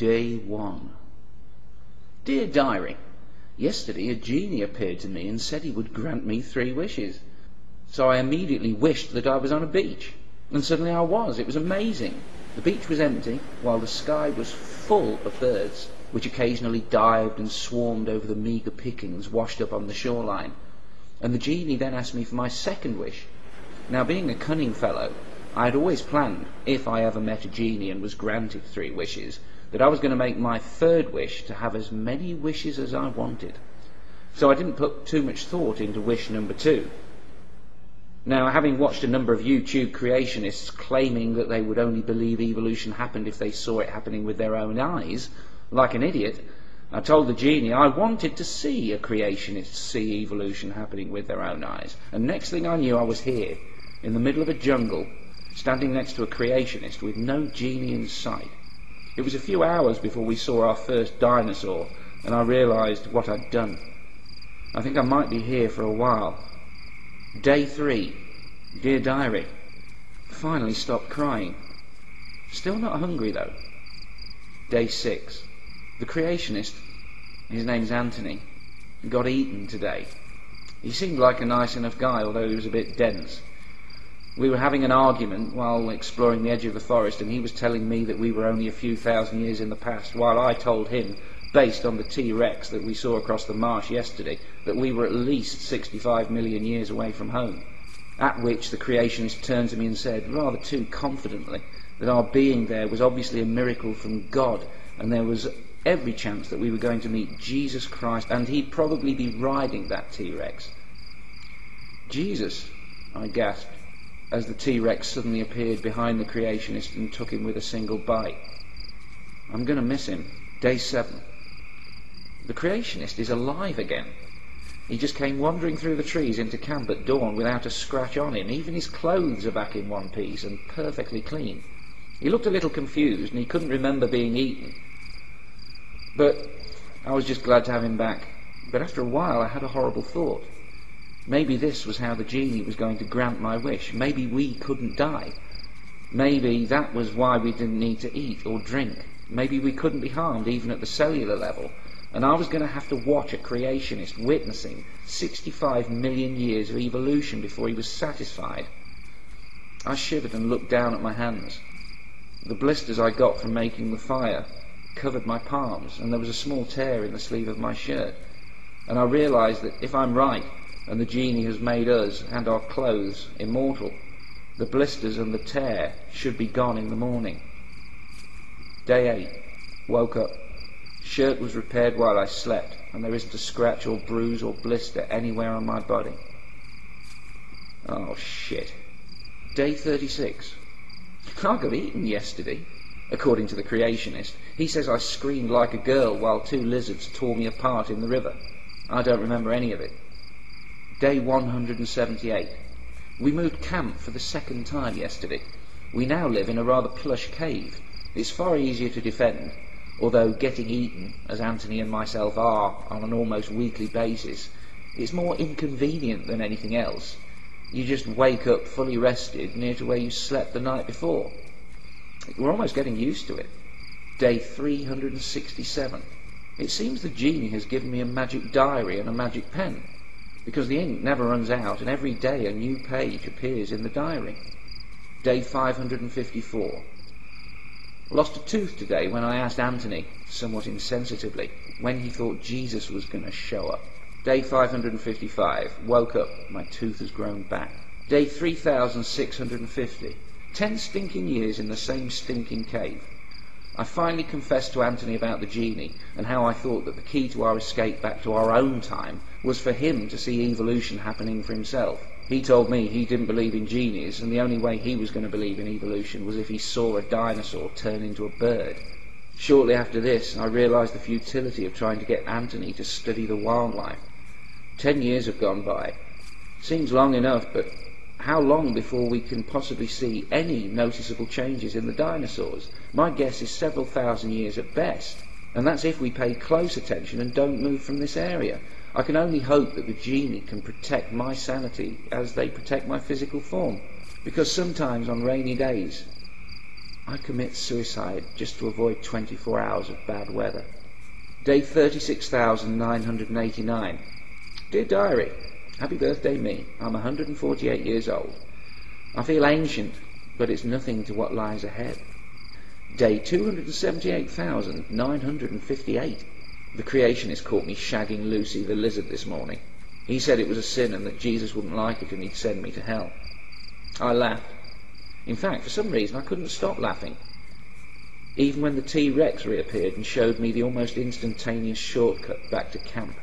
Day 1. Dear Diary, yesterday a genie appeared to me and said he would grant me 3 wishes. So I immediately wished that I was on a beach. And suddenly I was. It was amazing. The beach was empty, while the sky was full of birds, which occasionally dived and swarmed over the meagre pickings washed up on the shoreline. And the genie then asked me for my second wish. Now, being a cunning fellow, I had always planned, if I ever met a genie and was granted 3 wishes, that I was going to make my third wish to have as many wishes as I wanted. So I didn't put too much thought into wish number 2. Now, having watched a number of YouTube creationists claiming that they would only believe evolution happened if they saw it happening with their own eyes, like an idiot, I told the genie I wanted to see a creationist see evolution happening with their own eyes. And next thing I knew, I was here, in the middle of a jungle, standing next to a creationist with no genie in sight. It was a few hours before we saw our first dinosaur, and I realised what I'd done. I think I might be here for a while. Day 3. Dear Diary, finally stopped crying. Still not hungry though. Day 6. The creationist, his name's Anthony, got eaten today. He seemed like a nice enough guy, although he was a bit dense. We were having an argument while exploring the edge of the forest, and he was telling me that we were only a few thousand years in the past, while I told him, based on the T-Rex that we saw across the marsh yesterday, that we were at least 65 million years away from home. At which the creationist turned to me and said, rather too confidently, that our being there was obviously a miracle from God, and there was every chance that we were going to meet Jesus Christ, and he'd probably be riding that T-Rex. Jesus, I gasped, as the T-Rex suddenly appeared behind the creationist and took him with a single bite. I'm going to miss him. Day 7. The creationist is alive again. He just came wandering through the trees into camp at dawn without a scratch on him. Even his clothes are back in one piece and perfectly clean. He looked a little confused and he couldn't remember being eaten. But I was just glad to have him back. But after a while I had a horrible thought. Maybe this was how the genie was going to grant my wish. Maybe we couldn't die. Maybe that was why we didn't need to eat or drink. Maybe we couldn't be harmed even at the cellular level. And I was going to have to watch a creationist witnessing 65 million years of evolution before he was satisfied. I shivered and looked down at my hands. The blisters I got from making the fire covered my palms, and there was a small tear in the sleeve of my shirt. And I realised that if I'm right, and the genie has made us and our clothes immortal, the blisters and the tear should be gone in the morning. Day 8. Woke up. Shirt was repaired while I slept, and there isn't a scratch or bruise or blister anywhere on my body. Oh shit. Day 36. I got eaten yesterday, according to the creationist. He says I screamed like a girl while 2 lizards tore me apart in the river. I don't remember any of it. Day 178. We moved camp for the 2nd time yesterday. We now live in a rather plush cave. It's far easier to defend, although getting eaten, as Anthony and myself are on an almost weekly basis, it's more inconvenient than anything else. You just wake up fully rested near to where you slept the night before. We're almost getting used to it. Day 367. It seems the genie has given me a magic diary and a magic pen, because the ink never runs out and every day a new page appears in the diary. Day 554. Lost a tooth today when I asked Anthony, somewhat insensitively, when he thought Jesus was going to show up. Day 555. Woke up. My tooth has grown back. Day 3650. 10 stinking years in the same stinking cave. I finally confessed to Anthony about the genie and how I thought that the key to our escape back to our own time was for him to see evolution happening for himself. He told me he didn't believe in genies, and the only way he was going to believe in evolution was if he saw a dinosaur turn into a bird. Shortly after this, I realised the futility of trying to get Anthony to study the wildlife. 10 years have gone by. Seems long enough, but how long before we can possibly see any noticeable changes in the dinosaurs? My guess is several thousand years at best, and that's if we pay close attention and don't move from this area. I can only hope that the genie can protect my sanity as they protect my physical form, because sometimes on rainy days I commit suicide just to avoid 24 hours of bad weather. Day 36,989. Dear Diary, happy birthday me. I'm 148 years old. I feel ancient, but it's nothing to what lies ahead. Day 278,958. The Creationist caught me shagging Lucy the lizard this morning. He said it was a sin and that Jesus wouldn't like it and he'd send me to hell. I laughed. In fact, for some reason I couldn't stop laughing. Even when the T-Rex reappeared and showed me the almost instantaneous shortcut back to camp.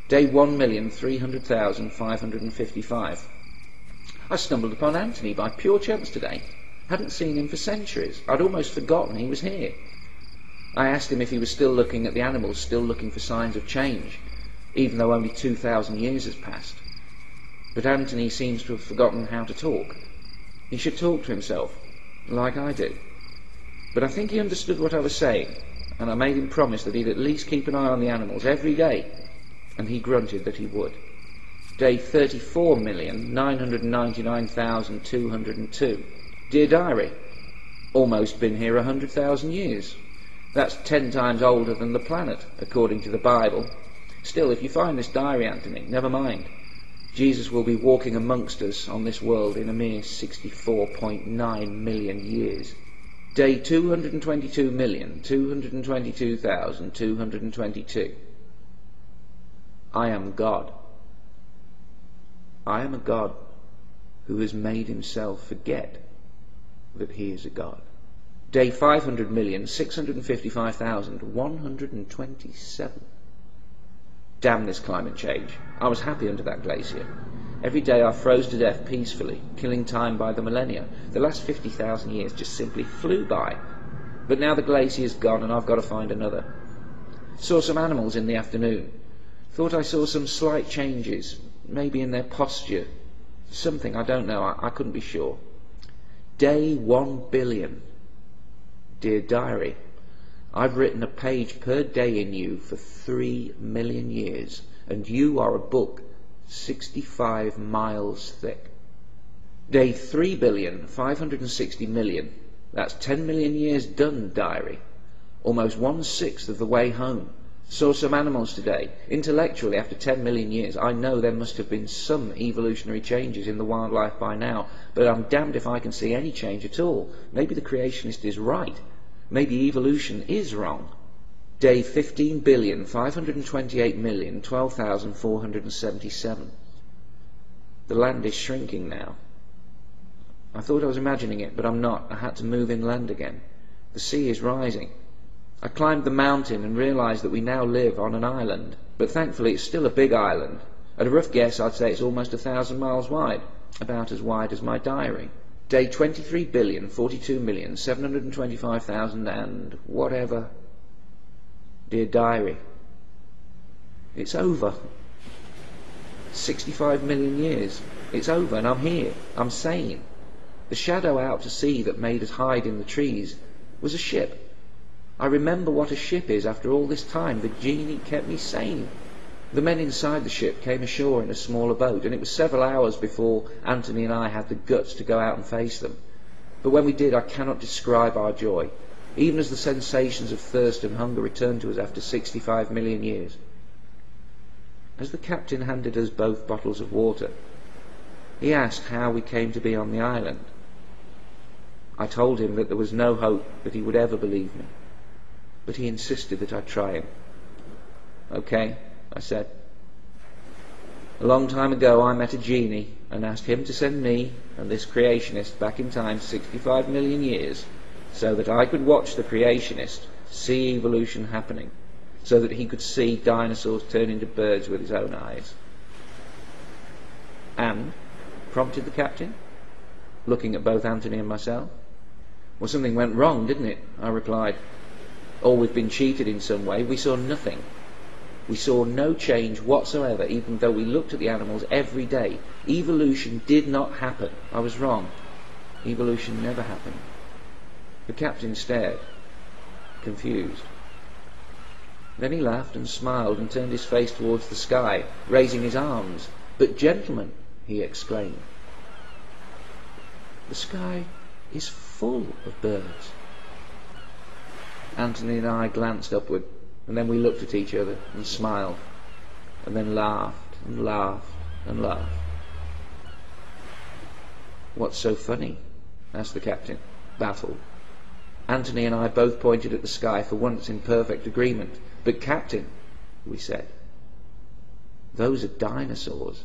Day 1,300,555. I stumbled upon Anthony by pure chance today. Hadn't seen him for centuries. I'd almost forgotten he was here. I asked him if he was still looking at the animals, still looking for signs of change, even though only 2,000 years has passed. But Anthony seems to have forgotten how to talk. He should talk to himself, like I do. But I think he understood what I was saying, and I made him promise that he'd at least keep an eye on the animals every day, and he grunted that he would. Day 34,999,202. Dear Diary, almost been here 100,000 years. That's 10 times older than the planet, according to the Bible. Still, if you find this diary, Anthony, never mind. Jesus will be walking amongst us on this world in a mere 64.9 million years. Day 222,222,222. I am God. I am a God who has made himself forget that he is a God. Day 500,655,127. Damn this climate change. I was happy under that glacier. Every day I froze to death peacefully, killing time by the millennia. The last 50,000 years just simply flew by. But now the glacier's gone and I've got to find another. Saw some animals in the afternoon. Thought I saw some slight changes, maybe in their posture. Something, I don't know, I couldn't be sure. Day 1 billion. Dear Diary, I've written a page per day in you for 3 million years, and you are a book 65 miles thick. Day 3,560,000,000. That's 10 million years done, Diary. Almost 1/6 of the way home. Saw some animals today. Intellectually, after 10 million years, I know there must have been some evolutionary changes in the wildlife by now, but I'm damned if I can see any change at all. Maybe the Creationist is right. Maybe evolution is wrong. Day 15,528,012,477. The land is shrinking now. I thought I was imagining it, but I'm not. I had to move inland again. The sea is rising. I climbed the mountain and realised that we now live on an island, but thankfully it's still a big island. At a rough guess, I'd say it's almost 1,000 miles wide, about as wide as my diary. Day 23,042,725,000 and whatever. Dear Diary, it's over. 65 million years. It's over and I'm here. I'm sane. The shadow out to sea that made us hide in the trees was a ship. I remember what a ship is after all this time. The genie kept me sane. The men inside the ship came ashore in a smaller boat, and it was several hours before Anthony and I had the guts to go out and face them. But when we did, I cannot describe our joy, even as the sensations of thirst and hunger returned to us after 65 million years. As the captain handed us both bottles of water, he asked how we came to be on the island. I told him that there was no hope that he would ever believe me, but he insisted that I try him. Okay, I said. A long time ago I met a genie and asked him to send me and this Creationist back in time 65 million years so that I could watch the Creationist see evolution happening, so that he could see dinosaurs turn into birds with his own eyes. And, prompted the captain, looking at both Anthony and myself. Well, something went wrong, didn't it? I replied. Or we've been cheated in some way. We saw nothing. We saw no change whatsoever, even though we looked at the animals every day. Evolution did not happen. I was wrong. Evolution never happened. The captain stared, confused. Then he laughed and smiled and turned his face towards the sky, raising his arms. But gentlemen, he exclaimed, the sky is full of birds. Anthony and I glanced upward, and then we looked at each other and smiled, and then laughed and laughed and laughed. "What's so funny?" asked the captain, baffled. Anthony and I both pointed at the sky, for once in perfect agreement. "But, Captain," we said, "those are dinosaurs."